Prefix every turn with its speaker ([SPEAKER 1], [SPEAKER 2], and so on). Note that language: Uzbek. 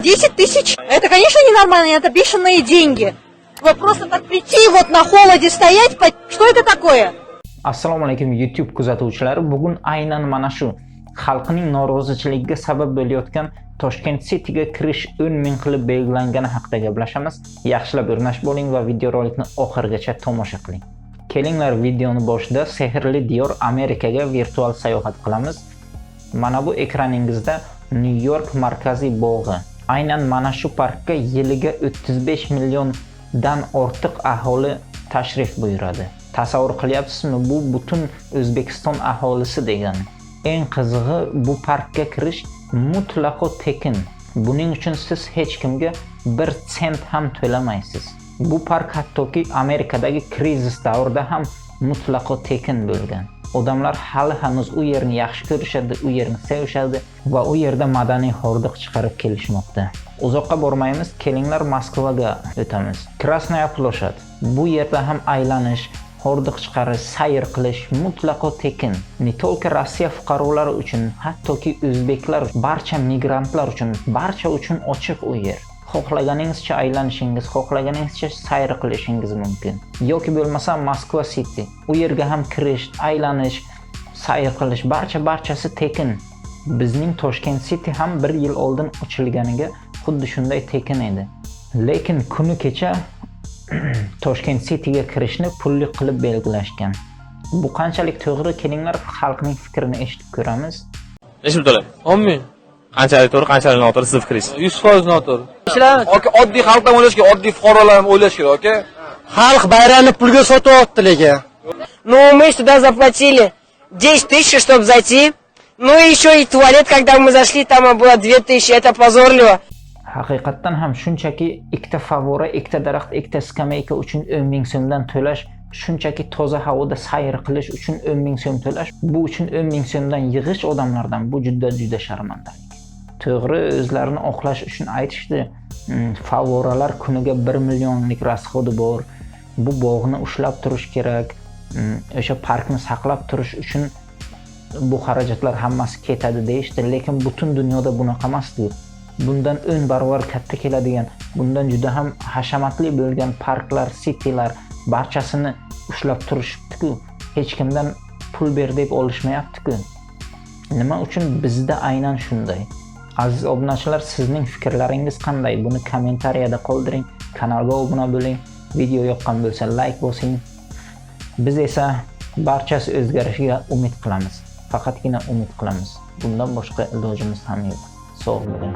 [SPEAKER 1] 10 тысяч, это, конечно, ненормально, это бешеные деньги. Вот просто так прийти, вот на холоде стоять, что это такое?
[SPEAKER 2] Assalomu alaykum YouTube kuzatuvchilari. Bugun aynan mana shu xalqning noroziligiga sabab bo'layotgan Toshkent Cityga kirish 10 ming qilib belgilangani haqida gaplashamiz. Yaxshilab o'rnash bo'ling va videorolikni oxirigacha tomosha qiling. Kelinglar, videoni boshida sehrli diyor Amerikaga virtual sayohat qilamiz. Mana bu ekraningizda New York markaziy bog'i. Aynan mana shu parkka yiliga 35 milliondan ortiq aholi tashrif buyuradi. Tasavvur qilyapsizmi? Bu butun O'zbekiston aholisi degani. Eng qizig'i, bu parkka kirish mutlaqo tekin. Buning uchun siz hech kimga 1 sent ham to'lamaysiz. Bu park hattoki Amerikadagi krizis davrida ham mutlaqo tekin bo'lgan. Odamlar hali hanuz u yerni yaxshi ko'rishadi, u yerni sevishadi va u yerda madaniy hordiq chiqarib kelishmoqda. Uzoqqa bormaymiz, kelinglar Moskvaga o'tamiz. Krasnaya ploshad. Bu yerda ham aylanish, hordiq chiqarish, sayr qilish mutlaqo tekin. Ne tolka Rossiya fuqarolari uchun, hattoki o'zbeklar, barcha migrantlar uchun, barcha uchun ochiq u yer. Xohlaganingizcha aylanishingiz, xohlaganingizcha sayr qilishingiz mumkin. Yoki bo'lmasa Moskva City. U yerga ham kirish, aylanish, sayr qilish barchasi tekin. Bizning Toshkent City ham 1 yil oldin ochilganiga xuddi shunday tekin edi. Lekin kuni kecha Toshkent Cityga kirishni pulli qilib belgilashgan. Bu qanchalik to'g'ri? Kelinglar xalqning fikrini eshitib ko'ramiz.
[SPEAKER 3] Necha pul to'laydi?
[SPEAKER 4] 10 ming.
[SPEAKER 3] Qanchalik to'g'ri, qanchalik noto'g'ri siz fikringiz?
[SPEAKER 4] 100% noto'g'ri.
[SPEAKER 5] Oddiy xalq ham o'ylash kerak, oddiy fuqarolar ham o'ylash kerak, aka.
[SPEAKER 4] Xalq bayramni pulga sotyapti lekin.
[SPEAKER 6] Ну, мы сюда заплатили 10 тысяч, чтобы зайти. Ну и еще и туалет, когда мы зашли, там было 2000, это позорливо.
[SPEAKER 2] Haqiqatan ham shunchaki ikkita favora, ikkita daraxt, ikkita skameyka uchun 10 ming so'mdan to'lash, shunchaki toza havoda sayr qilish uchun 10 ming so'm to'lash, bu uchun 10 ming so'mdan yig'ish odamlardan bu juda sharmandalik. To'g'ri, o'zlarini oqlash uchun aytishdi, favoralar kuniga 1 millionlik rasxodi bor. Bu bog'ni ushlab turish kerak, o'sha parkni saqlab turish uchun bu xarajatlar hammasi ketadi deyishdi, lekin butun dunyoda bunaqa emas-ku. Bundan 10 barobar katta keladigan, bundan juda ham hashamatli bo'lgan parklar, citylar barchasini ushlab turishibdi-ku. Hech kimdan pul ber deb olishmayapti-ku. Nima uchun bizda aynan shunday? Aziz obunachilar, sizning fikrlaringiz qanday? Buni kommentariyada qoldiring, kanalga obuna bo'ling, video yoqqan bo'lsa like bosing. Biz esa barchasi o'zgarishiga umid qilamiz. Faqatgina umid qilamiz. Bundan boshqa ilojimiz ham yo'q. Sog' bo'ling.